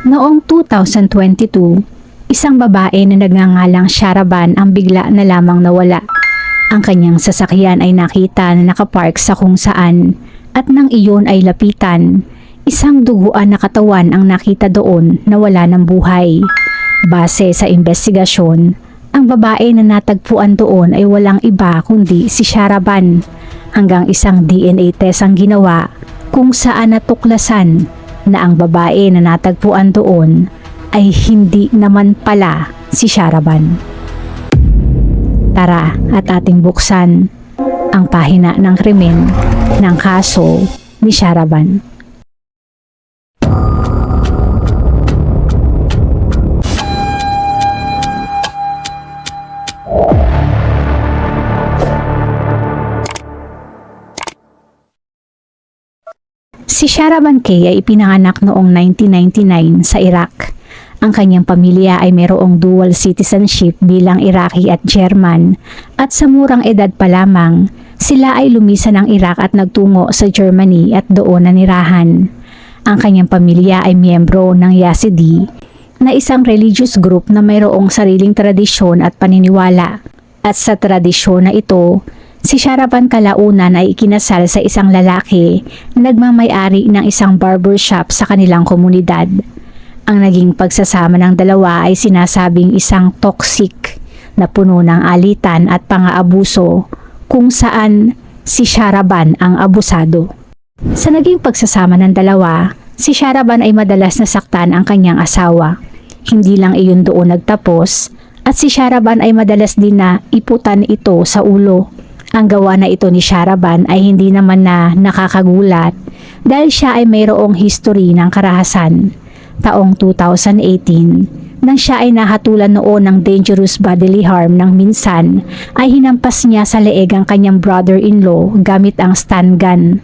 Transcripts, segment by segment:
Noong 2022, isang babae na nagngangalang Sharaban ang bigla na lamang nawala. Ang kanyang sasakyan ay nakita na nakapark sa kung saan at nang iyon ay lapitan, isang duguan na katawan ang nakita doon na wala ng buhay. Base sa investigasyon, ang babae na natagpuan doon ay walang iba kundi si Sharaban. Hanggang isang DNA test ang ginawa kung saan natuklasan na ang babae na natagpuan doon ay hindi naman pala si Sharaban. Tara at ating buksan ang pahina ng krimen ng kaso ni Sharaban. Si Sharaban Kay ay ipinanganak noong 1999 sa Iraq. Ang kanyang pamilya ay mayroong dual citizenship bilang Iraqi at German at sa murang edad pa lamang, sila ay lumisan ng Iraq at nagtungo sa Germany at doon nanirahan. Ang kanyang pamilya ay miyembro ng Yazidi na isang religious group na mayroong sariling tradisyon at paniniwala. At sa tradisyon na ito, si Sharaban kalaunan ay ikinasal sa isang lalaki na nagmamay-ari ng isang barbershop sa kanilang komunidad. Ang naging pagsasama ng dalawa ay sinasabing isang toxic na puno ng alitan at pang-aabuso kung saan si Sharaban ang abusado. Sa naging pagsasama ng dalawa, si Sharaban ay madalas nasaktan ang kanyang asawa. Hindi lang iyon doon nagtapos at si Sharaban ay madalas din na iputan ito sa ulo. Ang gawa na ito ni Sharaban ay hindi naman na nakakagulat dahil siya ay mayroong history ng karahasan. Taong 2018, nang siya ay nahatulan noon ng dangerous bodily harm nang minsan ay hinampas niya sa leeg ang kanyang brother-in-law gamit ang stun gun.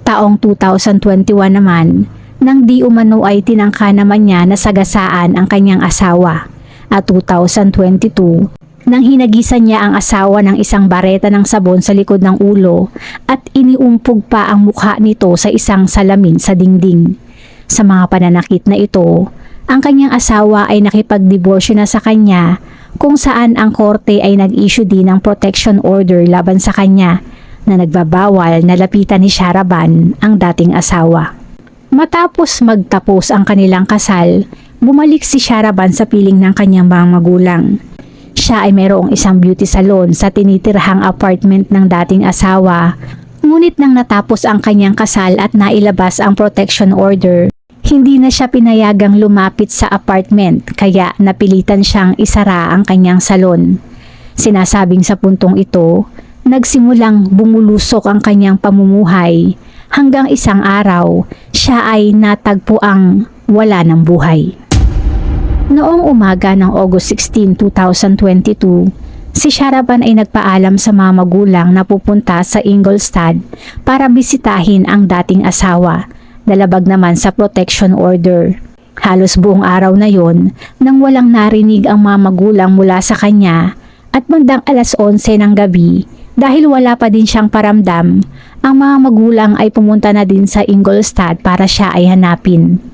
Taong 2021 naman, nang di umano ay tinangka naman niya na sagasaan ang kanyang asawa. At 2022, nang hinagisan niya ang asawa ng isang bareta ng sabon sa likod ng ulo at iniumpog pa ang mukha nito sa isang salamin sa dingding. Sa mga pananakit na ito, ang kanyang asawa ay nakipagdiborsyo na sa kanya kung saan ang korte ay nag-issue din ng protection order laban sa kanya na nagbabawal na lapitan ni Sharaban ang dating asawa. Matapos magtapos ang kanilang kasal, bumalik si Sharaban sa piling ng kanyang mga magulang. Siya ay mayroong isang beauty salon sa tinitirhang apartment ng dating asawa. Ngunit nang natapos ang kanyang kasal at nailabas ang protection order, hindi na siya pinayagang lumapit sa apartment kaya napilitan siyang isara ang kanyang salon. Sinasabing sa puntong ito, nagsimulang bumulusok ang kanyang pamumuhay hanggang isang araw siya ay natagpuang wala ng buhay. Noong umaga ng August 16, 2022, si Sharaban ay nagpaalam sa mga magulang na pupunta sa Ingolstadt para bisitahin ang dating asawa, dalabag naman sa protection order. Halos buong araw na yon nang walang narinig ang mga magulang mula sa kanya at bandang alas 11 ng gabi dahil wala pa din siyang paramdam, ang mga magulang ay pumunta na din sa Ingolstadt para siya ay hanapin.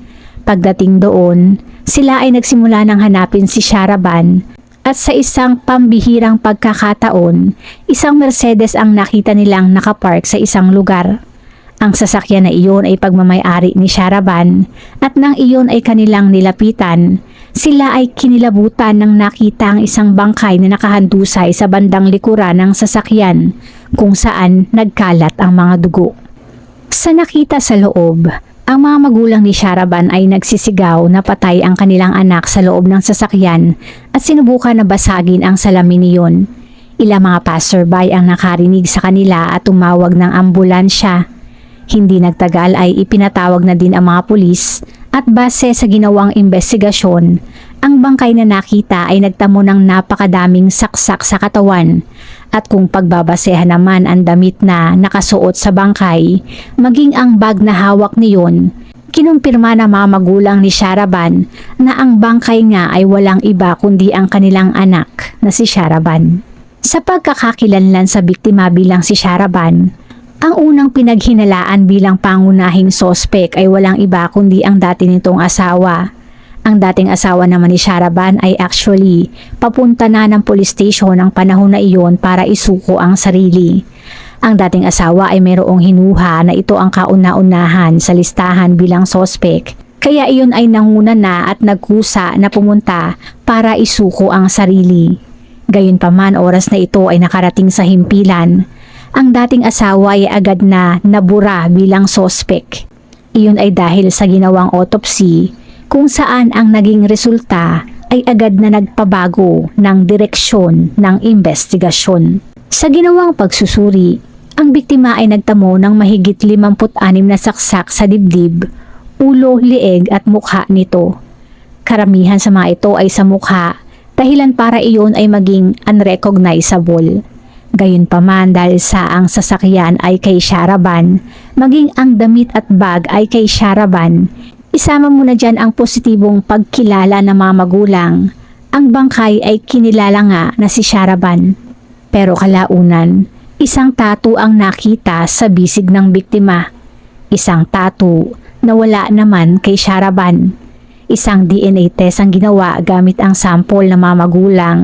Pagdating doon, sila ay nagsimula ng hanapin si Sharaban at sa isang pambihirang pagkakataon, isang Mercedes ang nakita nilang nakapark sa isang lugar. Ang sasakyan na iyon ay pagmamay-ari ni Sharaban at nang iyon ay kanilang nilapitan, sila ay kinilabutan nang nakita ang isang bangkay na nakahandusay sa bandang likuran ng sasakyan kung saan nagkalat ang mga dugo. Sa nakita sa loob, ang mga magulang ni Sharaban ay nagsisigaw na patay ang kanilang anak sa loob ng sasakyan at sinubukan na basagin ang salamin niyon. Ilang mga passerby ang nakarinig sa kanila at tumawag ng ambulansya. Hindi nagtagal ay ipinatawag na din ang mga pulis at base sa ginawang investigasyon, ang bangkay na nakita ay nagtamo ng napakadaming saksak sa katawan. At kung pagbabasehan naman ang damit na nakasuot sa bangkay, maging ang bag na hawak niyon, kinumpirma ng mga magulang ni Sharaban na ang bangkay nga ay walang iba kundi ang kanilang anak na si Sharaban. Sa pagkakakilanlan sa biktima bilang si Sharaban, ang unang pinaghinalaan bilang pangunahing sospek ay walang iba kundi ang dati nitong asawa. Ang dating asawa naman ni Sharaban ay actually papunta na ng police station ang panahon na iyon para isuko ang sarili. Ang dating asawa ay mayroong hinuha na ito ang kauna-unahan sa listahan bilang sospek. Kaya iyon ay nanguna na at nagkusa na pumunta para isuko ang sarili. Gayunpaman oras na ito ay nakarating sa himpilan. Ang dating asawa ay agad na nabura bilang sospek. Iyon ay dahil sa ginawang autopsy kung saan ang naging resulta ay agad na nagpabago ng direksyon ng investigasyon. Sa ginawang pagsusuri, ang biktima ay nagtamo ng mahigit 56 na saksak sa dibdib, ulo, leeg at mukha nito. Karamihan sa mga ito ay sa mukha, dahilan para iyon ay maging unrecognizable. Gayunpaman dahil sa ang sasakyan ay kay Sharaban, maging ang damit at bag ay kay Sharaban, isama mo na dyan ang positibong pagkilala ng mga magulang. Ang bangkay ay kinilala nga na si Sharaban. Pero kalaunan, isang tattoo ang nakita sa bisig ng biktima. Isang tattoo na wala naman kay Sharaban. Isang DNA test ang ginawa gamit ang sample ng mga magulang.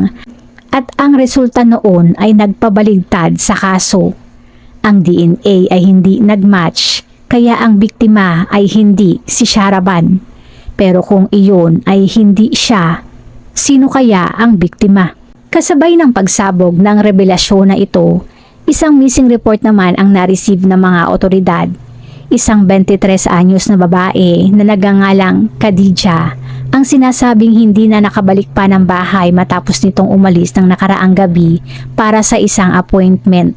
At ang resulta noon ay nagpabaligtad sa kaso. Ang DNA ay hindi nagmatch. Kaya ang biktima ay hindi si Sharaban. Pero kung iyon ay hindi siya, sino kaya ang biktima? Kasabay ng pagsabog ng revelasyon na ito, isang missing report naman ang na-receive ng mga otoridad. Isang 23 anyos na babae na nagangalang Khadija ang sinasabing hindi na nakabalik pa ng bahay matapos nitong umalis ng nakaraang gabi para sa isang appointment.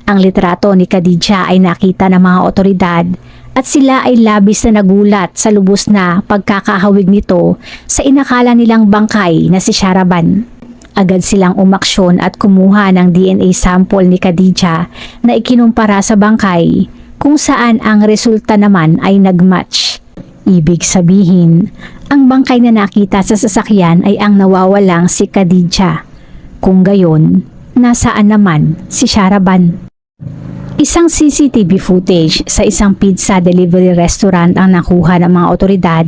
Ang litrato ni Khadija ay nakita ng mga otoridad at sila ay labis na nagulat sa lubos na pagkakahawig nito sa inakala nilang bangkay na si Sharaban. Agad silang umaksyon at kumuha ng DNA sample ni Khadija na ikinumpara sa bangkay kung saan ang resulta naman ay nagmatch. Ibig sabihin, ang bangkay na nakita sa sasakyan ay ang nawawalang si Khadija. Kung gayon, nasaan naman si Sharaban? Isang CCTV footage sa isang pizza delivery restaurant ang nakuha ng mga otoridad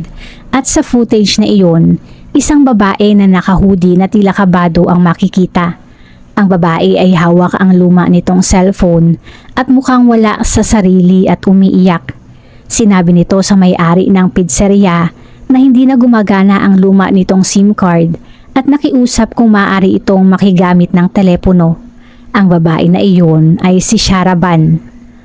at sa footage na iyon, isang babae na naka-hoodie na tila kabado ang makikita. Ang babae ay hawak ang luma nitong cellphone at mukhang wala sa sarili at umiiyak. Sinabi nito sa may-ari ng pizzeria na hindi na gumagana ang luma nitong SIM card at nakiusap kung maaari itong makigamit ng telepono. Ang babae na iyon ay si Sharaban.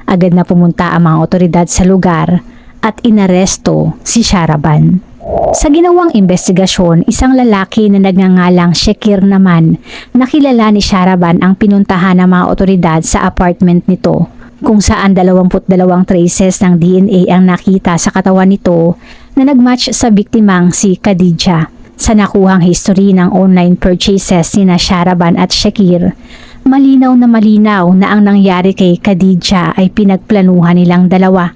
Agad na pumunta ang mga otoridad sa lugar at inaresto si Sharaban. Sa ginawang investigasyon, isang lalaki na nagngangalang Shakir naman na kilala ni Sharaban ang pinuntahan ng mga otoridad sa apartment nito, kung saan 22 traces ng DNA ang nakita sa katawan nito na nagmatch sa biktimang si Khadija. Sa nakuhang history ng online purchases ni Sharaban at Shakir, malinaw na ang nangyari kay Khadija ay pinagplanuhan nilang dalawa.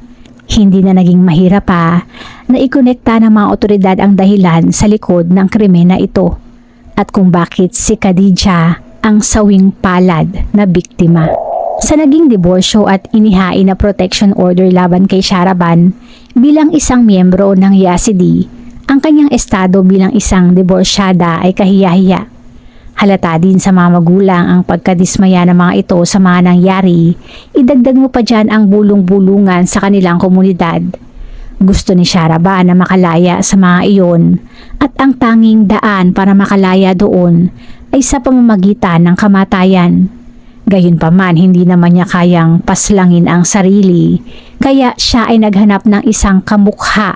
Hindi na naging mahirap pa na ikonekta ng mga otoridad ang dahilan sa likod ng krimen na ito at kung bakit si Khadija ang sawing palad na biktima. Sa naging diborsyo at inihain na protection order laban kay Sharaban bilang isang miyembro ng Yazidi, ang kanyang estado bilang isang diborsyada ay kahiya-hiya. Halata din sa mga magulang ang pagkadismaya ng mga ito sa mga nangyari. Idagdag mo pa dyan ang bulong-bulungan sa kanilang komunidad. Gusto ni Sharaban na makalaya sa mga iyon at ang tanging daan para makalaya doon ay sa pamamagitan ng kamatayan. Gayunpaman hindi naman niya kayang paslangin ang sarili, kaya siya ay naghanap ng isang kamukha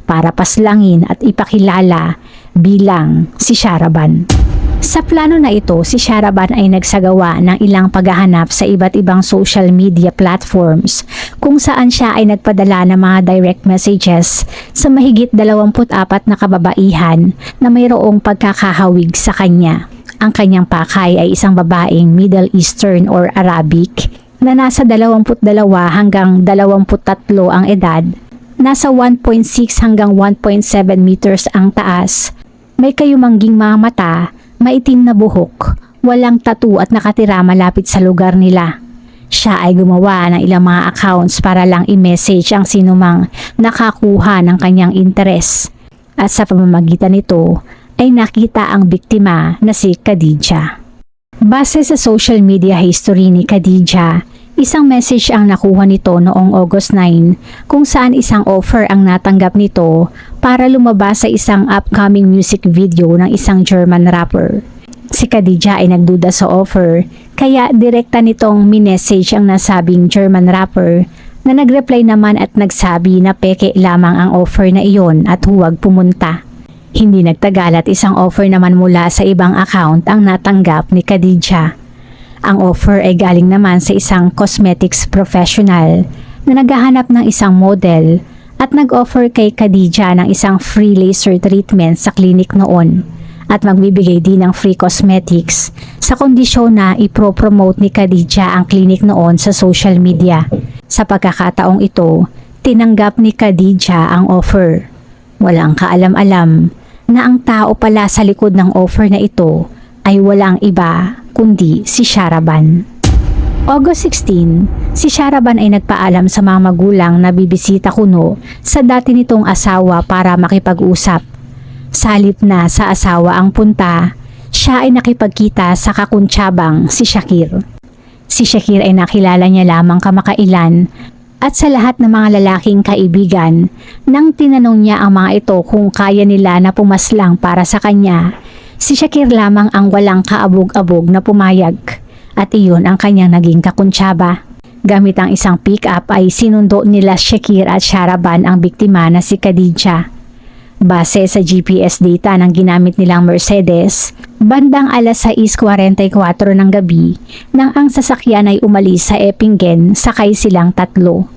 para paslangin at ipakilala bilang si Sharaban. Sa plano na ito, si Sharaban ay nagsagawa ng ilang paghahanap sa iba't ibang social media platforms kung saan siya ay nagpadala ng mga direct messages sa mahigit 24 na kababaihan na mayroong pagkakahawig sa kanya. Ang kanyang pakay ay isang babaeng Middle Eastern or Arabic na nasa 22 hanggang 23 ang edad, nasa 1.6 hanggang 1.7 meters ang taas, may kayumangging mga mata, maitim na buhok, walang tattoo at nakatira malapit sa lugar nila. Siya ay gumawa ng ilang mga accounts para lang i-message ang sinumang nakakuha ng kanyang interes. At sa pamamagitan nito ay nakita ang biktima na si Khadija. Base sa social media history ni Khadija, isang message ang nakuha nito noong August 9 kung saan isang offer ang natanggap nito para lumabas sa isang upcoming music video ng isang German rapper. Si Khadija ay nagduda sa offer kaya direkta nitong minessage ang nasabing German rapper na nagreply naman at nagsabi na peke lamang ang offer na iyon at huwag pumunta. Hindi nagtagal at isang offer naman mula sa ibang account ang natanggap ni Khadija. Ang offer ay galing naman sa isang cosmetics professional na naghahanap ng isang model at nag-offer kay Khadija ng isang free laser treatment sa clinic noon at magbibigay din ng free cosmetics sa kondisyon na ipro-promote ni Khadija ang clinic noon sa social media. Sa pagkakataong ito, tinanggap ni Khadija ang offer. Walang kaalam-alam na ang tao pala sa likod ng offer na ito ay walang iba kundi si Sharaban. August 16, si Sharaban ay nagpaalam sa mga magulang na bibisita kuno sa dati nitong asawa para makipag-usap. Sa halip na sa asawa ang punta, siya ay nakipagkita sa kakuntsabang si Shakir. Si Shakir ay nakilala niya lamang kamakailan at sa lahat ng mga lalaking kaibigan nang tinanong niya ang mga ito kung kaya nila na pumaslang para sa kanya, si Shakir lamang ang walang kaabog-abog na pumayag at iyon ang kanyang naging kakuntsaba. Gamit ang isang pick-up ay sinundo nila Shakir at Sharaban ang biktima na si Khadija. Base sa GPS data ng ginamit nilang Mercedes, bandang alas 6:44 ng gabi nang ang sasakyan ay umalis sa Eppingen, sakay silang tatlo.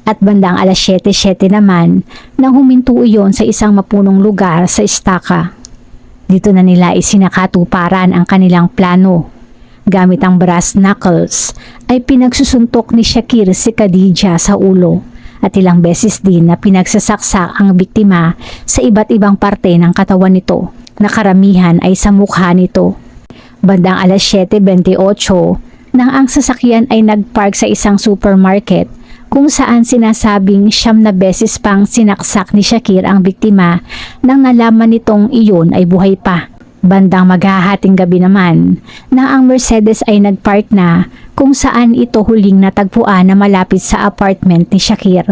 At bandang alas 7:07 naman nang huminto iyon sa isang mapunong lugar sa Staka. Dito na nila isinakatuparan ang kanilang plano. Gamit ang brass knuckles ay pinagsusuntok ni Shakir si Khadija sa ulo. At ilang beses din na pinagsasaksak ang biktima sa iba't ibang parte ng katawan nito na karamihan ay sa mukha nito. Bandang alas 7:28 nang ang sasakyan ay nagpark sa isang supermarket kung saan sinasabing 9 na beses pang sinaksak ni Shakir ang biktima nang nalaman nitong iyon ay buhay pa. Bandang maghahating gabi naman nang ang Mercedes ay nagpark na kung saan ito huling natagpuan na malapit sa apartment ni Shakir.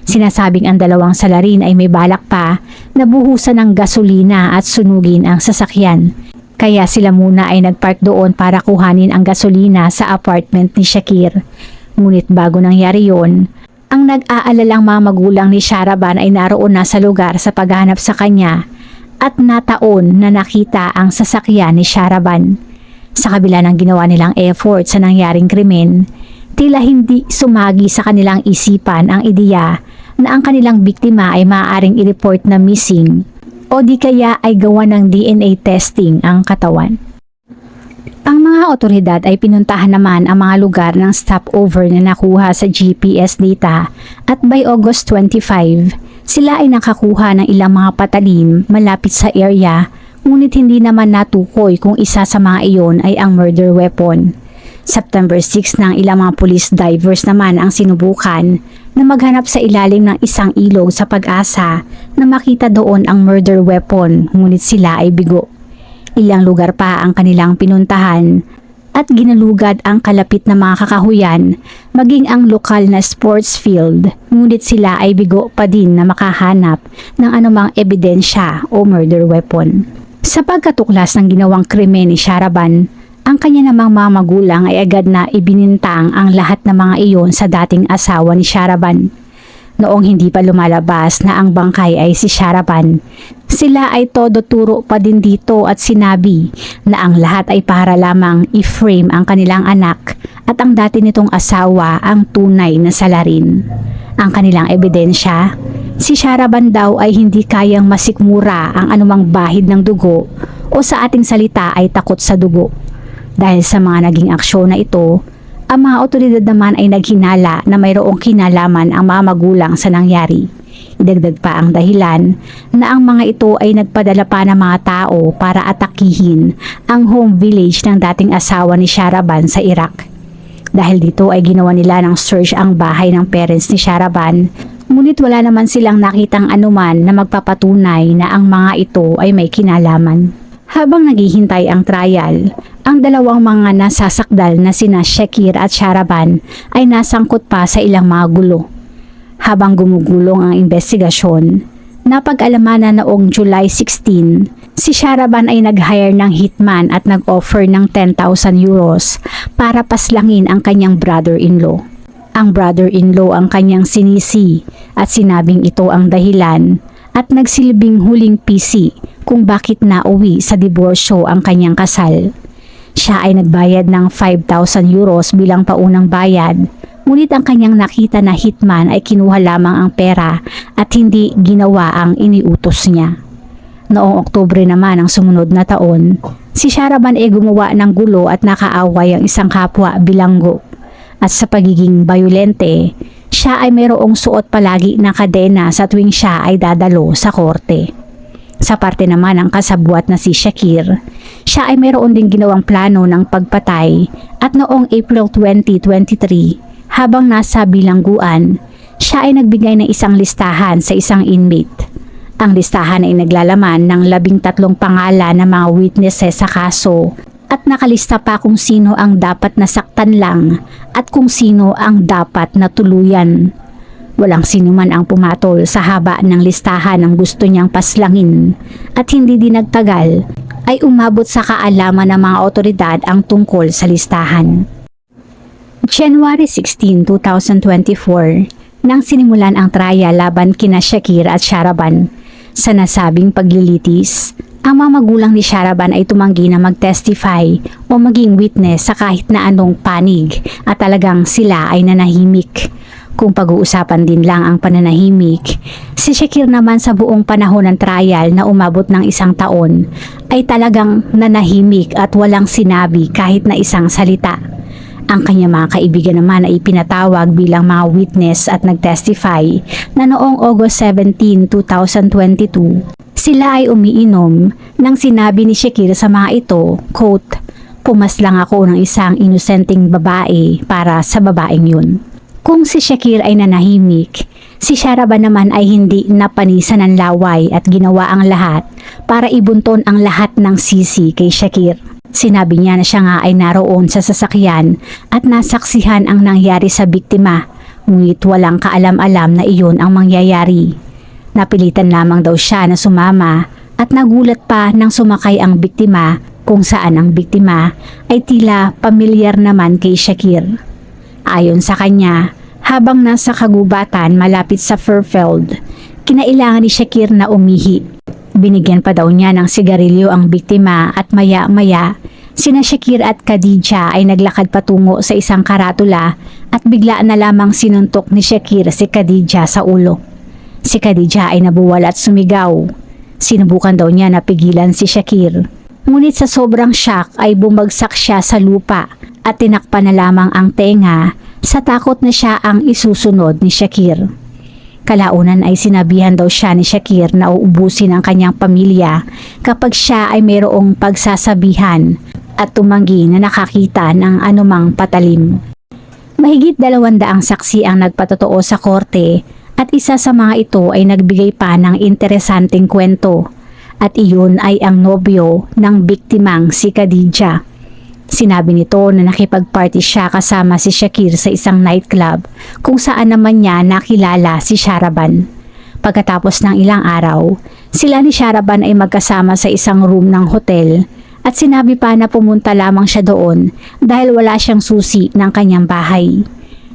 Sinasabing ang dalawang salarin ay may balak pa na buhusan ng gasolina at sunugin ang sasakyan. Kaya sila muna ay nagpark doon para kuhanin ang gasolina sa apartment ni Shakir. Ngunit bago nangyari yon, ang nag-aalalang mga magulang ni Sharaban ay naroon na sa lugar sa paghahanap sa kanya at nataon na nakita ang sasakyan ni Sharaban. Sa kabila ng ginawa nilang effort sa nangyaring krimen, tila hindi sumagi sa kanilang isipan ang ideya na ang kanilang biktima ay maaaring i-report na missing o di kaya ay gawa ng DNA testing ang katawan. Ang mga otoridad ay pinuntahan naman ang mga lugar ng stopover na nakuha sa GPS data at by August 25, sila ay nakakuha ng ilang mga patalim malapit sa area, ngunit hindi naman natukoy kung isa sa mga iyon ay ang murder weapon. September 6 ng ilang mga police divers naman ang sinubukan na maghanap sa ilalim ng isang ilog sa Pag-asa na makita doon ang murder weapon, ngunit sila ay bigo. Ilang lugar pa ang kanilang pinuntahan at ginalugad ang kalapit na mga kakahuyan, maging ang lokal na sports field, ngunit sila ay bigo pa din na makahanap ng anumang ebidensya o murder weapon. Sa pagkatuklas ng ginawang krimen ni Sharaban, ang kanya namang mga magulang ay agad na ibinintang ang lahat ng mga iyon sa dating asawa ni Sharaban. Noong hindi pa lumalabas na ang bangkay ay si Sharaban, sila ay todo turo pa din dito at sinabi na ang lahat ay para lamang i-frame ang kanilang anak at ang dati nitong asawa ang tunay na salarin. Ang kanilang ebidensya, si Sharaban daw ay hindi kayang masikmura ang anumang bahid ng dugo o sa ating salita ay takot sa dugo. Dahil sa mga naging aksyon na ito, ang mga otoridad naman ay naghinala na mayroong kinalaman ang mga magulang sa nangyari. Idagdag pa ang dahilan na ang mga ito ay nagpadala pa ng mga tao para atakihin ang home village ng dating asawa ni Sharaban sa Iraq. Dahil dito ay ginawa nila ng search ang bahay ng parents ni Sharaban Ngunit wala naman silang nakitang anuman na magpapatunay na ang mga ito ay may kinalaman. Habang naghihintay ang trial, ang dalawang mga nasasakdal na sina Shakir at Sharaban ay nasangkot pa sa ilang mga gulo. Habang gumugulong ang investigasyon, napag-alaman na noong July 16, si Sharaban ay nag-hire ng hitman at nag-offer ng 10,000 euros para paslangin ang kanyang brother-in-law. Ang brother-in-law ang kanyang sinisi at sinabing ito ang dahilan at nagsilbing huling pisi kung bakit nauwi sa diborsyo ang kanyang kasal. Siya ay nagbayad ng 5,000 euros bilang paunang bayad, ngunit ang kanyang nakita na hitman ay kinuha lamang ang pera at hindi ginawa ang iniutos niya. Noong Oktubre naman ang sumunod na taon, si Sharaban ay gumawa ng gulo at nakaaway ang isang kapwa bilanggo. At sa pagiging bayolente, siya ay mayroong suot palagi ng kadena sa tuwing siya ay dadalo sa korte. Sa parte naman ng kasabwat na si Shakir, siya ay mayroon din ginawang plano ng pagpatay at noong April 2023, habang nasa bilangguan, siya ay nagbigay ng isang listahan sa isang inmate. Ang listahan ay naglalaman ng 13 pangalan ng mga witnesses sa kaso at nakalista pa kung sino ang dapat nasaktan lang at kung sino ang dapat na tuluyan. Walang sino man ang pumatol sa haba ng listahan ng gusto niyang paslangin at hindi din nagtagal ay umabot sa kaalaman ng mga otoridad ang tungkol sa listahan. January 16, 2024, nang sinimulan ang trial laban kina Shakir at Sharaban. Sa nasabing paglilitis, ang mga magulang ni Sharaban ay tumanggi na mag-testify o maging witness sa kahit na anong panig at talagang sila ay nanahimik. Kung pag-uusapan din lang ang pananahimik, si Shakir naman sa buong panahon ng trial na umabot ng 1 taon ay talagang nanahimik at walang sinabi kahit na isang salita. Ang kanyang mga kaibigan naman ay pinatawag bilang mga witness at nag-testify na noong August 17, 2022, sila ay umiinom nang sinabi ni Shakir sa mga ito, quote, "Pumaslang ako ng isang inosenteng babae para sa babaeng yun." Kung si Shakir ay nanahimik, si Sharaban naman ay hindi napanisan ng laway at ginawa ang lahat para ibunton ang lahat ng sisi kay Shakir. Sinabi niya na siya nga ay naroon sa sasakyan at nasaksihan ang nangyari sa biktima, ngunit walang kaalam-alam na iyon ang mangyayari. Napilitan lamang daw siya na sumama at nagulat pa nang sumakay ang biktima kung saan ang biktima ay tila pamilyar naman kay Shakir. Ayon sa kanya, habang nasa kagubatan malapit sa Fairfield, kinailangan ni Shakir na umihi. Binigyan pa daw niya ng sigarilyo ang biktima at maya-maya, sina Shakir at Khadija ay naglakad patungo sa isang karatula at bigla na lamang sinuntok ni Shakir si Khadija sa ulo. Si Khadija ay nabuwal at sumigaw. Sinubukan daw niya na pigilan si Shakir. Ngunit sa sobrang shock ay bumagsak siya sa lupa at tinakpan na lamang ang tenga sa takot na siya ang isusunod ni Shakir. Kalaunan ay sinabihan daw siya ni Shakir na uubusin ang kanyang pamilya kapag siya ay mayroong pagsasabihan at tumanggi na nakakita ng anumang patalim. Mahigit 200 saksi ang nagpatotoo sa korte at isa sa mga ito ay nagbigay pa ng interesanteng kwento at iyon ay ang nobyo ng biktimang si Khadija. Sinabi nito na nakipag-party siya kasama si Shakir sa isang nightclub kung saan naman niya nakilala si Sharaban. Pagkatapos ng ilang araw, sila ni Sharaban ay magkasama sa isang room ng hotel at sinabi pa na pumunta lamang siya doon dahil wala siyang susi ng kanyang bahay.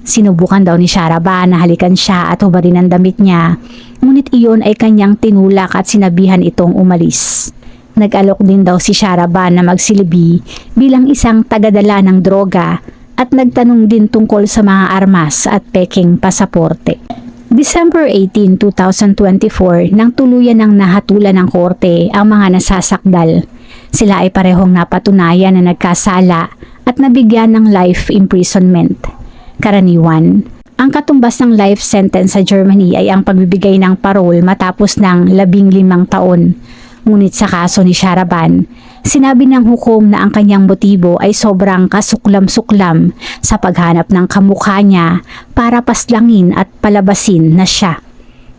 Sinubukan daw ni Sharaban na halikan siya at hubarin ang damit niya, ngunit iyon ay kanyang tinulak at sinabihan itong umalis. Nag-alok din daw si Sharaban na magsilbi bilang isang tagadala ng droga at nagtanong din tungkol sa mga armas at peking pasaporte. December 18, 2024 nang tuluyan ng nahatulan ng korte ang mga nasasakdal. Sila ay parehong napatunayan na nagkasala at nabigyan ng life imprisonment. Karaniwan, ang katumbas ng life sentence sa Germany ay ang pagbibigay ng parol matapos ng 15 taon. Ngunit sa kaso ni Sharaban, Sinabi ng hukom na ang kanyang motibo ay sobrang kasuklam-suklam sa paghanap ng kamukha niya para paslangin at palabasin na siya.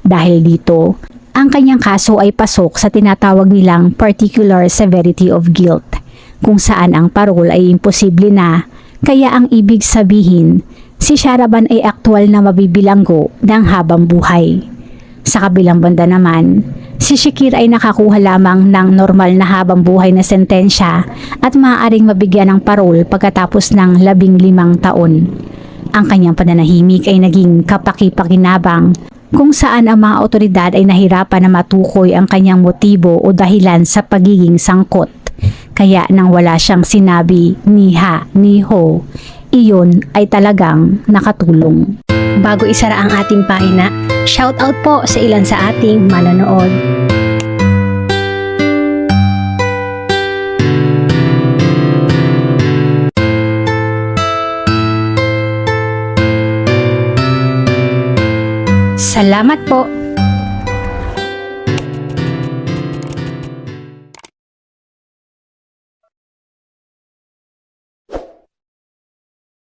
Dahil dito, ang kanyang kaso ay pasok sa tinatawag nilang particular severity of guilt, kung saan ang parol ay imposible na, kaya ang ibig sabihin, si Sharaban ay aktwal na mabibilanggo ng habang buhay. Sa kabilang banda naman, si Shakir ay nakakuha lamang ng normal na habang buhay na sentensya at maaaring mabigyan ng parol pagkatapos ng 15 taon. Ang kanyang pananahimik ay naging kapaki-pakinabang kung saan ang mga otoridad ay nahirapan na matukoy ang kanyang motibo o dahilan sa pagiging sangkot. Kaya nang wala siyang sinabi ni ha ni ho, iyon ay talagang nakatulong. Bago isara ang ating pahina, shoutout po sa ilan sa ating manonood. Salamat po!